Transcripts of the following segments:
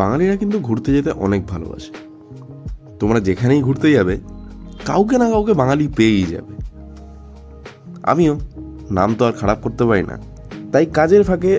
বাঙালিরা কিন্তু ঘুরতে যেতে অনেক ভালোবাসে। তোমরা যেখানেই ঘুরতে যাবে কাউকে না কাউকে বাঙালি পেয়েই যাবে। আমিও নাম তো আর খারাপ করতে পারি না, তাই কাজের ফাঁকে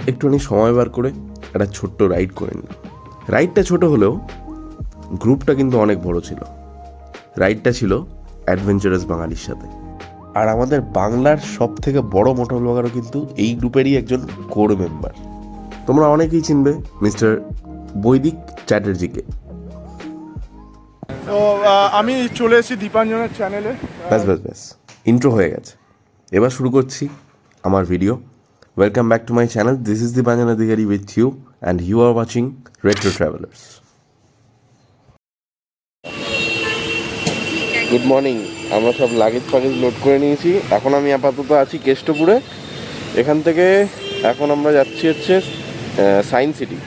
একটুখানি সময় বার করে একটা ছোট্ট রাইড করে নিলাম। রাইডটা ছোট হলেও গ্রুপটা কিন্তু অনেক বড় ছিল। রাইডটা ছিল অ্যাডভেঞ্চারাস বাঙালির সাথে। আর আমাদের বাংলার সব থেকে বড় মোটর ব্লগারও কিন্তু এই গ্রুপেরই একজন কোর মেম্বার। তোমরা অনেকেই চিনবে মিস্টার বৈদিক চ্যাটার্জিকে। তো আমি চলে এসেছি দীপাঞ্জনের চ্যানেলে। ব্যাস ইন্ট্রো হয়ে গেছে, এবার শুরু করছি আমার video. Welcome back to my channel. This is Dipanjan Adhikari with you and you are watching Retro Travellers. Good morning. আমরা সব লাগেজ ফাগেজ লোড করে নিয়েছি। এখন আমি আপাতত আছি কেষ্টপুরে। এখান থেকে এখন আমরা যাচ্ছি হচ্ছে সায়েন্স সিটি।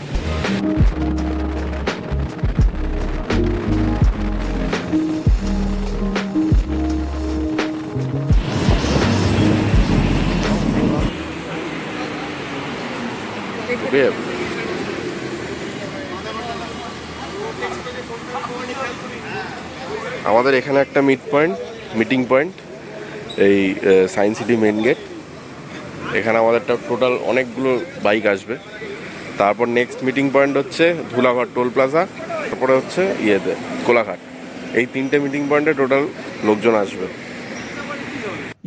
আমাদের এখানে একটা মিটিং পয়েন্ট, এই সায়েন্স সিটি মেন গেট। এখানে আমাদের টোটাল অনেকগুলো বাইক আসবে। তারপর নেক্সট মিটিং পয়েন্ট হচ্ছে ধুলাঘাট টোল প্লাজা, তারপরে হচ্ছে কোলাঘাট। এই তিনটে মিটিং পয়েন্টে টোটাল লোকজন আসবে।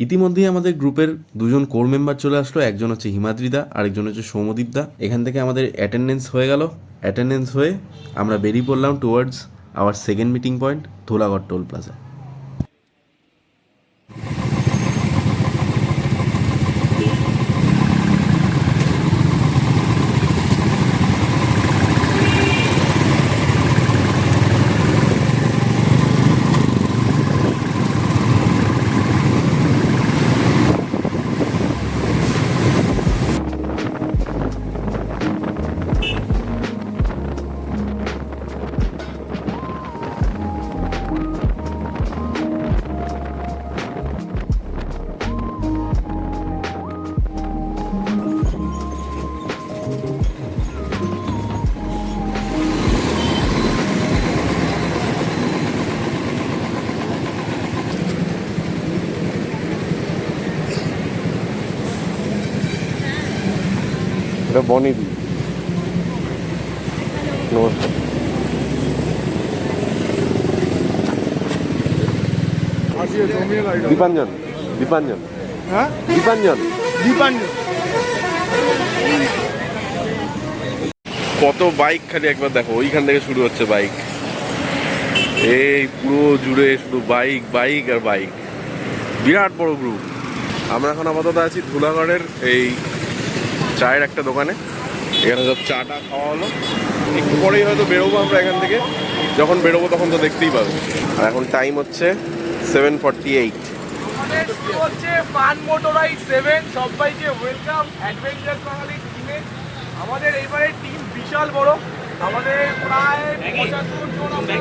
ইতিমধ্যেই আমাদের গ্রুপের দুজন কোর মেম্বার চলে আসলো। একজন হচ্ছে হিমাদ্রিদা, আরেকজন হচ্ছে সৌমদীপদা। এখান থেকে আমাদের অ্যাটেন্ডেন্স হয়ে গেল। অ্যাটেন্ডেন্স হয়ে আমরা বেরিয়ে পড়লাম towards our second meeting point, Dhulaghat toll plaza. এটা বনিদি। নমস্কার। দীপাঞ্জন হ্যাঁ, দীপাঞ্জন দীপাঞ্জন। কত বাইক, খালি একবার দেখো, ওইখান থেকে শুরু হচ্ছে বাইক। এই পুরো জুড়ে শুধু বাইক আর বাইক। বিরাট বড় গ্রুপ। আমরা এখন আপাতত আছি ধুলাগড়ের এই চায়ের একটা দোকানে। এখানে সব চাটা খাওয়া হলো। একটু পরেই হয়তো বেরোবো আমরা এখান থেকে। যখন বেরোবো তখন তো দেখতেই পাবো। আর এখন টাইম হচ্ছে 7:48। আমাদের শুরু হচ্ছে ফান মোটর রাইড 7। সবাইকে ওয়েলকাম অ্যাডভেঞ্চার বাঙালি টিমে। আমাদের এইবারের টিম বিশাল বড়। আমাদের প্রায় 75 জন আমরা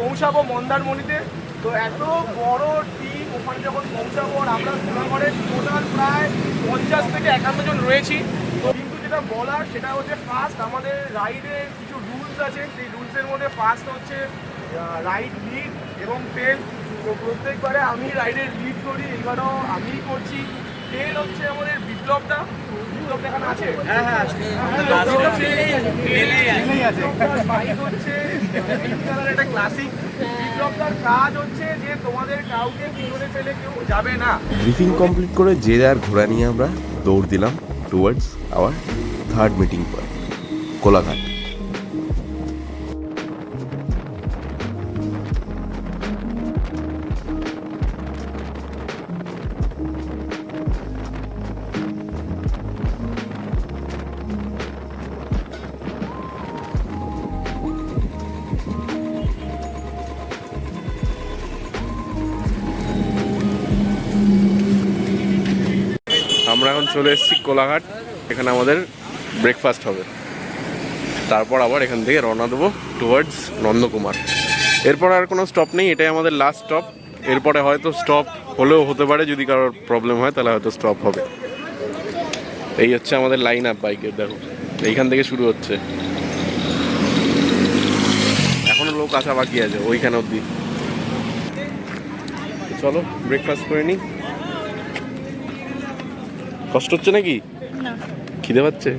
পৌঁছাবো মন্দারমণিতে। তো এত বড় টিম ওখানে যখন পৌঁছাবো, আর আমরা ধুলাগড়ের টোটাল প্রায় 50 থেকে 51 জন রয়েছি। তো কিন্তু যেটা বলার সেটা হচ্ছে, ফার্স্ট আমাদের রাইডের কিছু রুলস আছে। সেই রুলসের মধ্যে ফার্স্ট হচ্ছে রাইড লিড এবং টেল। তো প্রত্যেকবারে আমি রাইডের লিড করি, এবারও আমিই করছি। টেল হচ্ছে আমাদের বিপ্লবদা। বিপ্লব এখানে আছে? হ্যাঁ, বাইক হচ্ছে একটা ক্লাসিক। বিপ্লবদার কাজ হচ্ছে যে তোমাদের কাউকে পিছনে ফেলে কেউ যাবে না। ব্রিফিং কমপ্লিট করে যে যার ঘোড়া নিয়ে আমরা দৌড় দিলাম towards hour third meeting point, Kolaghat. আমরা এখন চলে এসেছি কোলাঘাট। এখানে আমাদের ব্রেকফাস্ট হবে। তারপর আবার এখান থেকে রওনা দেবো টুয়ার্ডস নন্দকুমার। এরপর আর কোনো স্টপ নেই, এটাই আমাদের লাস্ট স্টপ। এরপরে হয়তো স্টপ হলেও হতে পারে, যদি কারোর প্রবলেম হয় তাহলে হয়তো স্টপ হবে। এই হচ্ছে আমাদের লাইন আপ বাইকের, দেখো এইখান থেকে শুরু হচ্ছে। আরও কাঁচা বাকি আছে ওইখানে অবধি। চলো ব্রেকফাস্ট করে নিই। কষ্ট হচ্ছে নাকি? না। খিদে পাচ্ছে?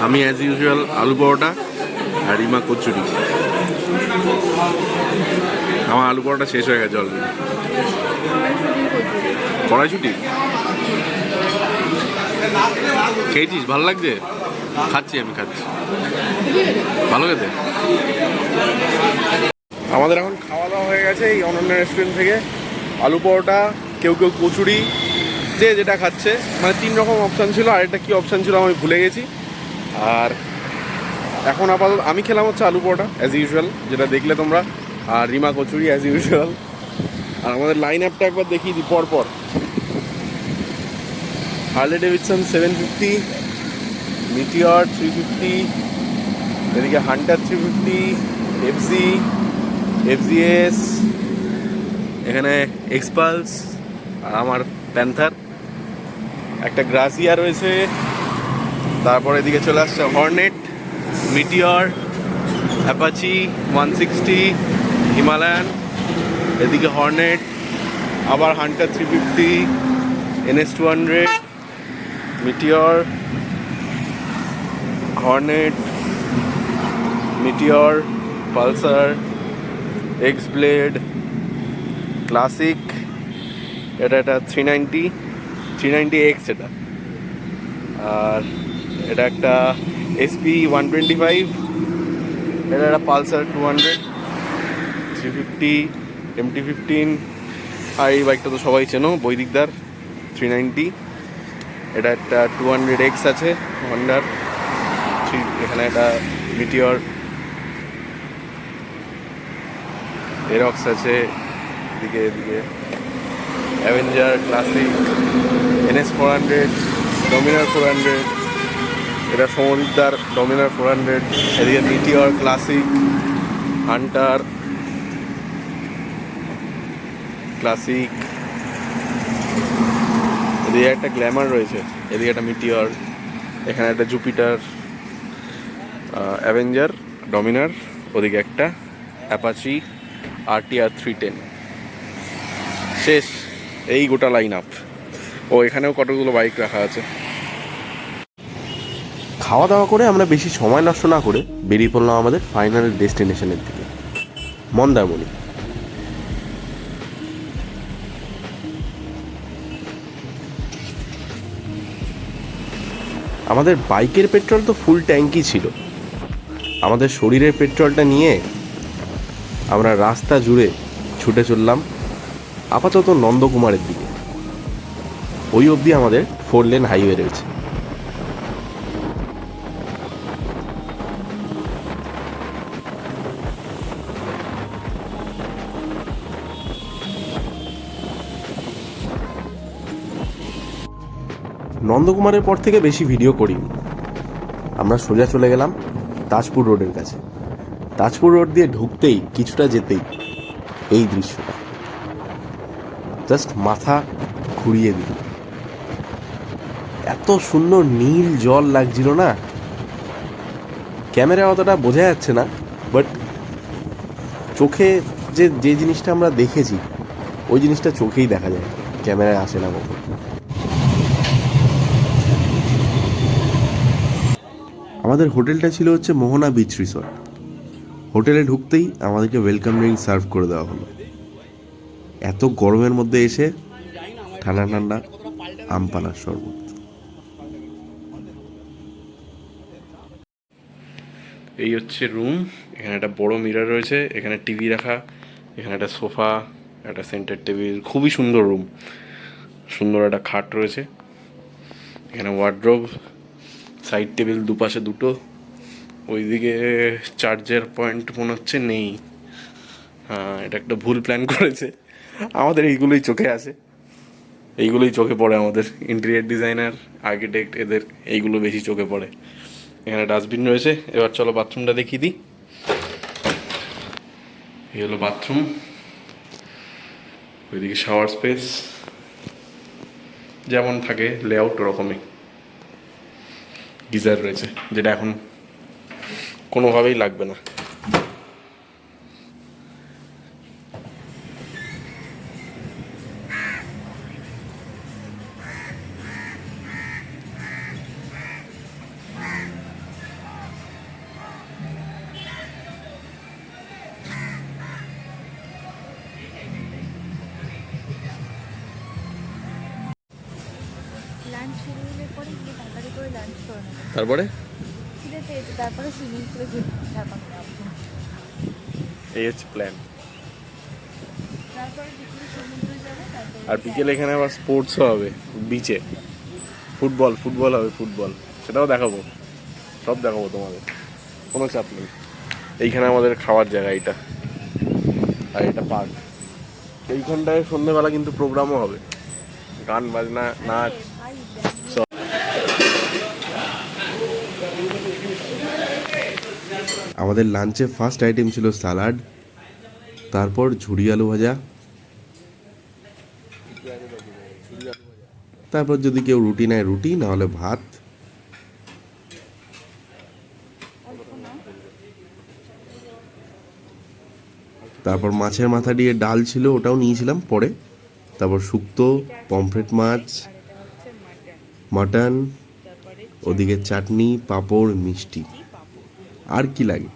আমি অ্যাজ ইউজুয়াল আলু পরোটা আর রিমা কচুরি। আমার আলু পরোটা শেষ হয়ে গেছে অলরেডি। কড়াইশুটি খেয়েছিস? ভালো লাগছে? খাচ্ছি, আমি খাচ্ছি। ভালো খেতে। আমাদের এখন খাওয়া দাওয়া হয়ে গেছে এই অনন্য রেস্টুরেন্ট থেকে। আলু পরোটা, কেউ কেউ কচুরি, যে যেটা খাচ্ছে, মানে 3 রকম অপশান ছিল। আরেকটা কী অপশান ছিল আমি ভুলে গেছি। আর এখন আপাতত আমি খেলাম হচ্ছে আলু পরোটা অ্যাজ ইউজুয়াল, যেটা দেখলে তোমরা, আর রিমা কচুরি অ্যাজ ইউজুয়াল। আর আমাদের লাইন আপটা একবার দেখিয়ে দিই পরপর। হার্লে ডেভিডসন 750, মিটিওর 350, এদিকে হান্টার 350, এফজিএস, এখানে এক্সপালস, আর আমার প্যান্থার, একটা গ্রাসিয়া রয়েছে। তারপর এদিকে চলে আসছে হর্নেট, মিটিওর, অ্যাপাচি 160, হিমালয়ান, এদিকে হর্নেট, আবার Hunter 350, NS 200, meteor, Hornet, meteor, Pulsar, x blade, classic, এটা 390X এটা। আর এটা একটা SP 125, এটা একটা পালসার 200, 350, MT-15। আর এই বাইকটা তো সবাই চেনো, বৈদিকদার 390। এটা একটা 200X আছে হন্ডার। এখানে একটা মিটিওর এরক্স আছে, এদিকে অ্যাভেঞ্জার, ক্লাসিক, NS 400, ডমিনার 400, এটা সমদীপদার ডমিনার 400, এদিকে মিটিওর, ক্লাসিক, হান্টার, ক্লাসিক, এদিকে একটা গ্ল্যামার রয়েছে, এদিকে একটা মিটিওর, এখানে একটা জুপিটার, অ্যাভেঞ্জার, ডমিনার, ওদিকে একটা অ্যাপাচি RTR 310। শেষ এই গোটা লাইন আপ। ও এখানেও কতগুলো বাইক রাখা আছে। খাওয়া দাওয়া করে আমরা বেশি সময় নষ্ট না করে বেরিয়ে পড়লাম আমাদের ফাইনাল ডেস্টিনেশনের দিকে, মন্দারমণি। আমাদের বাইকের পেট্রোল তো ফুল ট্যাঙ্কই ছিল। আমাদের শরীরের পেট্রোলটা নিয়ে আমরা রাস্তা জুড়ে ছুটে চললাম আপাতত নন্দকুমারের দিকে। ওই অবধি আমাদের 4 লেন হাইওয়ে রয়েছে। নন্দকুমারের পর থেকে বেশি ভিডিও করিনি। আমরা সোজা চলে গেলাম তাজপুর রোডের কাছে। তাজপুর রোড দিয়ে ঢুকতেই কিছুটা যেতেই এই দৃশ্যটা জাস্ট মাথা ঘুরিয়ে দিল। এত সুন্দর নীল জল লাগছিল না, ক্যামেরায় অতটা বোঝা যাচ্ছে না, বাট চোখে যে জিনিসটা আমরা দেখেছি ওই জিনিসটা চোখেই দেখা যায়, ক্যামেরায় আসে না কখন। আমাদের হোটেলটা ছিল হচ্ছে মোহনা বিচ রিসর্ট। হোটেলে ঢুকতেই আমাদেরকে ওয়েলকাম ড্রিঙ্ক সার্ভ করে দেওয়া হলো। এত গরমের মধ্যে এসে ঠান্ডা ঠান্ডা আম পানার শরবত। এই হচ্ছে রুম। এখানে একটা বড় মিরর রয়েছে, এখানে টিভি রাখা, এখানে একটা সোফা, একটা সেন্টার টেবিল। খুবই সুন্দর রুম। সুন্দর একটা খাট রয়েছে, এখানে ওয়ার্ড্রোব, সাইড টেবিল দুপাশে দুটো। ওইদিকে চার্জের পয়েন্ট মনে হচ্ছে নেই। হ্যাঁ, এটা একটা ভুল প্ল্যান করেছে। আমাদের এইগুলোই চোখে আসে, এইগুলোই চোখে পড়ে। আমাদের ইন্টেরিয়ার ডিজাইনার, আর্কিটেক্ট, এদের এইগুলো বেশি চোখে পড়ে। এখানে ডাস্টবিন রয়েছে। এবার চলো বাথরুমটা দেখিয়ে দিই। এই হলো বাথরুম। ওইদিকে শাওয়ার স্পেস যেমন থাকে লেআউট ওরকমই। গিজার রয়েছে যেটা এখন কোনোভাবেই লাগবে না। লাঞ্চ শুরু হলে পরে গিয়ে তাড়াতাড়ি করে লাঞ্চ করে নেবো। তারপরে খিদে পেয়েছে, তারপরে সুইমিং পুলে ঝাঁপানো যাবো। এই হচ্ছে প্ল্যান। তারপরে বিকেলে সমুদ্রে যাবো, তারপরে আর বিকেলে এখানে আবার স্পোর্টসও হবে বিচে। ফুটবল হবে, ফুটবল সেটাও দেখাবো, সব দেখাবো তোমাদের, কোনো চাপ নেই। এইখানে আমাদের খাওয়ার জায়গা এটা, আর এটা পার্ক। এইখানটায় সন্ধ্যেবেলা কিন্তু প্রোগ্রামও হবে, গান বাজনা নাচ সব। আমাদের লাঞ্চে ফার্স্ট আইটেম ছিল সালাড, তারপর ঝুড়ি আলু ভাজা, তারপর যদি কেউ রুটি নেয় রুটি, না হলে ভাত। তারপর মাছের মাথা দিয়ে ডাল ছিল, ওটাও নিয়েছিলাম পরে। তারপর শুক্তো, পমফ্রেট মাছ, মাটন, ওদিকে চাটনি, পাঁপড়, মিষ্টি, আর কি লাগে।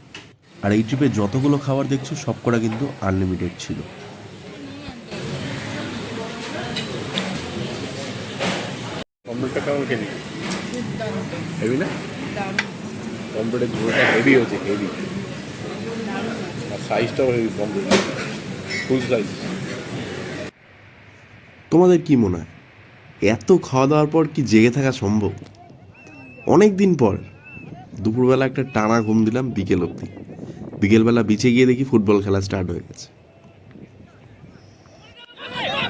আর এই ট্রিপে যতগুলো খাবার দেখছো সবকটা কিন্তু আনলিমিটেড ছিল। অমলেটটা কেমন খেলি? হেভি না? অমলেটের ঝোলটা হেভি হচ্ছে, হেভি। আর সাইজটাও হেভি, অমলেট ফুল সাইজ। তোমাদের কি মনে হয় এত খাওয়া দাওয়ার পর কি জেগে থাকা সম্ভব? অনেক দিন পর দুপুরবেলা একটা টানা ঘুম দিলাম বিকেল অবধি। বিকেলবেলা বিচে গিয়ে দেখি ফুটবল খেলা স্টার্ট হয়ে গেছে।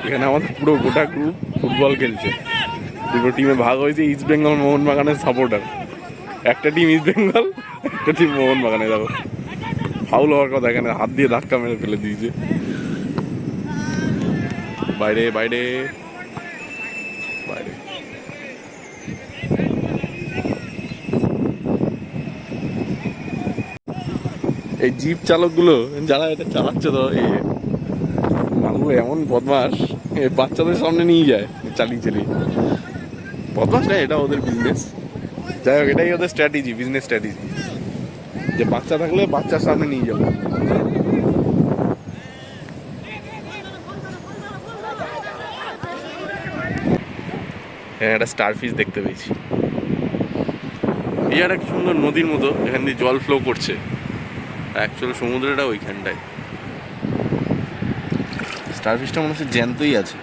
এখানে আমাদের পুরো গোটা গ্রুপ ফুটবল খেলছে। দুটো টিমে ভাগ হয়েছে, ইস্ট বেঙ্গল মোহনবাগানের সাপোর্টার। একটা টিম ইস্ট বেঙ্গল, একটা টিম মোহনবাগানে। দেখো ফাউল হওয়ার কথা, এখানে হাত দিয়ে ধাক্কা মেরে ফেলে দিয়েছে। বাইরে বাইরে বাইরে। এই জিপ চালকগুলো যারা এটা চালাচ্ছে, তো মানুষগুলো এমন বদমাস, বাচ্চাদের সামনে নিয়ে যায় চালিয়ে চালিয়ে। বদমাস না, এটা ওদের বিজনেস। যাই হোক, এটাই ওদের স্ট্র্যাটেজি, বিজনেস স্ট্র্যাটেজি, যে বাচ্চা থাকলে বাচ্চার সামনে নিয়ে যাবে। হ্যাঁ, একটা স্টার ফিশ দেখতে পেয়েছি। এই একটা কি সুন্দর নদীর মতো, এখান দিয়ে জল ফ্লো করছে। অ্যাকচুয়ালি সমুদ্রটা ওইখানটায়। স্টার ফিশটা মনে হচ্ছে জ্যান্তই আছে।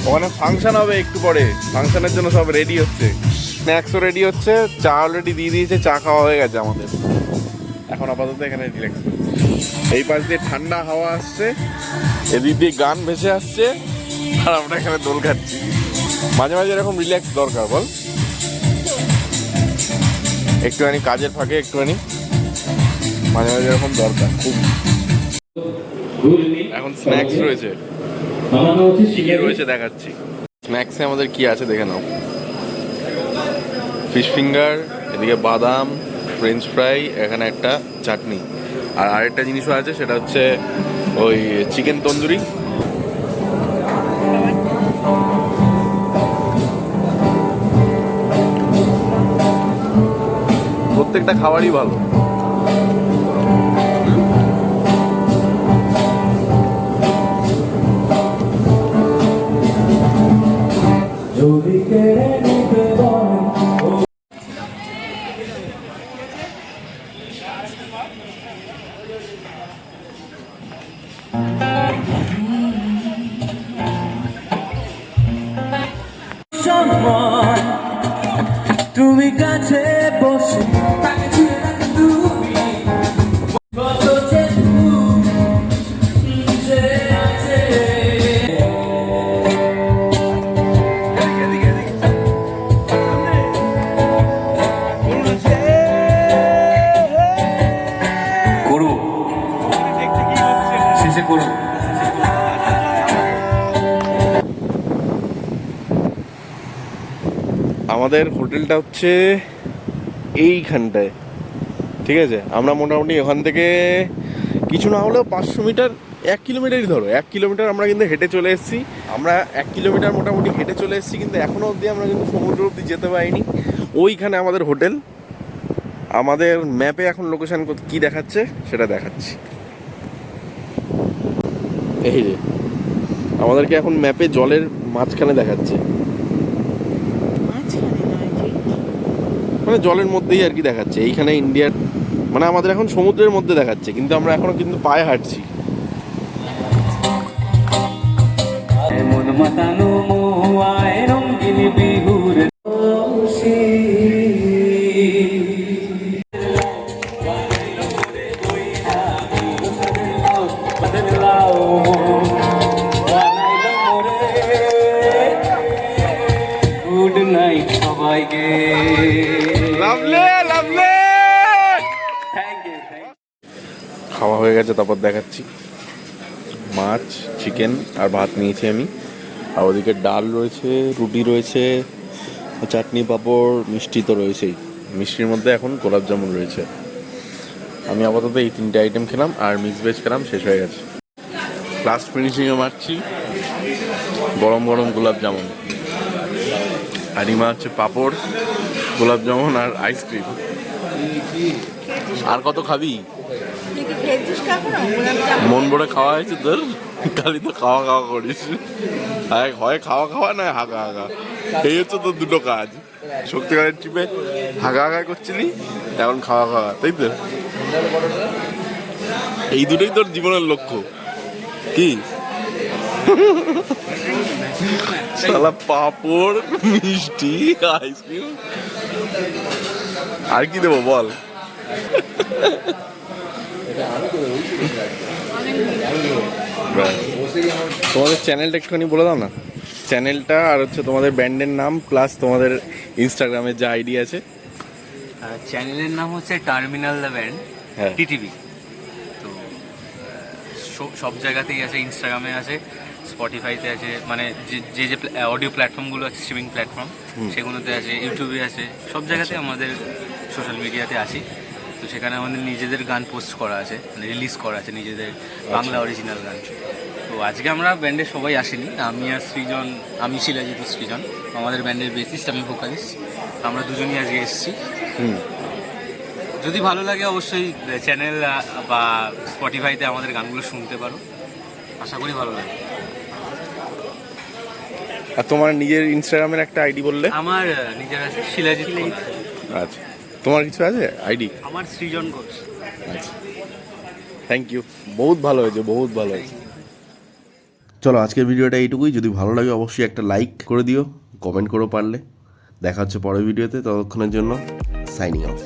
ওখানে ফাংশন হবে একটু পরে, ফাংশনের জন্য সব রেডি হচ্ছে, স্ন্যাক্সও রেডি হচ্ছে, চা অলরেডি দিয়ে দিয়েছে, চা খাওয়া হয়ে গেছে আমাদের। এখন আপাতত এখানে রিল্যাক্স করছি। এই পাশ দিয়ে ঠান্ডা হাওয়া আসছে, এদিক দিয়ে গান ভেসে আসছে, আর আমরা এখানে দোল খাচ্ছি। মাঝে মাঝে এরকম রিল্যাক্স দরকার, বল? একটুখানি কাজের ফাঁকে একটুখানি মাঝে মাঝে এরকম দরকার খুব। এখন স্ন্যাক্স রয়েছে, কি রয়েছে দেখাচ্ছি। স্ন্যাক্সে আমাদের কি আছে দেখে নাও। ফিশ ফিঙ্গার, এদিকে বাদাম, ফ্রেঞ্চ ফ্রাই, এখানে একটা চাটনি, আর আরেকটা জিনিসও আছে, সেটা হচ্ছে ওই চিকেন তন্দুরি। প্রত্যেকটা খাবারই ভালো। কাছে বসে তাকে ছুঁয়ে রাখো তুমি কত যে ভুল যে আছে করবো শেষে করবো আমাদের হোটেলটা হচ্ছে এইখানটায়, ঠিক আছে? আমরা মোটামুটি ওখান থেকে কিছু না হলেও 500 মিটার, 1 কিলোমিটারই ধরো, 1 কিলোমিটার আমরা কিন্তু হেঁটে চলে এসেছি। আমরা 1 কিলোমিটার মোটামুটি হেঁটে চলে এসেছি, কিন্তু এখনও অবধি আমরা কিন্তু সমুদ্র অবধি যেতে পারিনি। ওইখানে আমাদের হোটেল। আমাদের ম্যাপে এখন লোকেশন কি দেখাচ্ছে সেটা দেখাচ্ছি। এই যে আমাদেরকে এখন ম্যাপে জলের মাঝখানে দেখাচ্ছে, মানে জলের মধ্যেই আর কি দেখাচ্ছে। এইখানে ইন্ডিয়ার, মানে আমাদের এখন সমুদ্রের মধ্যে দেখাচ্ছে, কিন্তু আমরা এখনো কিন্তু পায়ে হাঁটছি। মন মাতানো মোয়ায় রঙিন বিহুর গুড নাইট সবাইকে খাওয়া হয়ে গেছে, তারপর দেখাচ্ছি। মাছ, চিকেন আর ভাত নিয়েছি আমি, আর ওদিকে ডাল রয়েছে, রুটি রয়েছে, চাটনি, পাঁপড়, মিষ্টি তো রয়েছেই। মিষ্টির মধ্যে এখন গোলাপ জামুন রয়েছে। আমি আপাতত এই 3টে আইটেম খেলাম, আর মিক্স ভেজ খেলাম, শেষ হয়ে গেছে। লাস্ট ফিনিশিংয়ে মারছি গরম গরম গোলাপ জামুন, আর ইমা হচ্ছে পাঁপড়, গোলাপ জামুন আর আইসক্রিম। আর কত খাবি? মন ভরে খাওয়া হয়েছে তোর, খালি তো খাওয়া খাওয়া করিস। হয় খাওয়া খাওয়া, নয় হাগা হাগা। এই হচ্ছে তোর দুটো কাজ। শক্তিগড়ের ট্রিপে হাগা হাগা করছিলি, এখন খাওয়া খাওয়া, তাই তো? এই দুটোই তোর জীবনের লক্ষ্য কি? শালা পাঁপড়, মিষ্টি, আইসক্রিম, আর কি দেবো বল? তোমাদের চ্যানেলটা একটুখানি বলে দাও না, চ্যানেলটা আর হচ্ছে তোমাদের ব্র্যান্ডের নাম, প্লাস তোমাদের ইনস্টাগ্রামের যে আইডি আছে। চ্যানেলের নাম হচ্ছে টার্মিনাল দ্য ব্যান্ড, হ্যাঁ। টিটিভি। তো সব জায়গাতেই আছে, ইনস্টাগ্রামে আছে, স্পটিফাইতে আছে, মানে যে যে অডিও প্ল্যাটফর্মগুলো আছে, স্ট্রিমিং প্ল্যাটফর্ম, সেগুলোতে আছে, ইউটিউবে আছে, সব জায়গাতে আমাদের সোশ্যাল মিডিয়াতে আছি। তো সেখানে আমাদের নিজেদের গান পোস্ট করা আছে, মানে রিলিজ করা আছে নিজেদের বাংলা অরিজিনাল গান। তো আজকে আমরা ব্যান্ডে সবাই আসিনি, আমি আর সৃজন, আমি শিলাজিৎ ও সৃজন, আমাদের ব্যান্ডের বেসিস্ট, আমি ভোকালিস্ট, আমরা দুজনই আজকে এসেছি। যদি ভালো লাগে অবশ্যই চ্যানেল বা স্পটিফাইতে আমাদের গানগুলো শুনতে পারো, আশা করি ভালো লাগে। আর তোমার নিজের ইনস্টাগ্রামের একটা আইডি বললে? আমার নিজের আছে শিলাজিৎ ঘোষ। আচ্ছা, তোমার কিছু আছে আইডি? আমার সৃজন ঘোষ। আচ্ছা, থ্যাংক ইউ, বহুত ভালো হয়েছে, বহুত ভালো হয়েছে। চলো, আজকের ভিডিওটা এইটুকুই। যদি ভালো লাগে অবশ্যই একটা লাইক করে দিও, কমেন্ট করো পারলে। দেখা হচ্ছে পরের ভিডিওতে, ততক্ষণের জন্য সাইনিং অফ।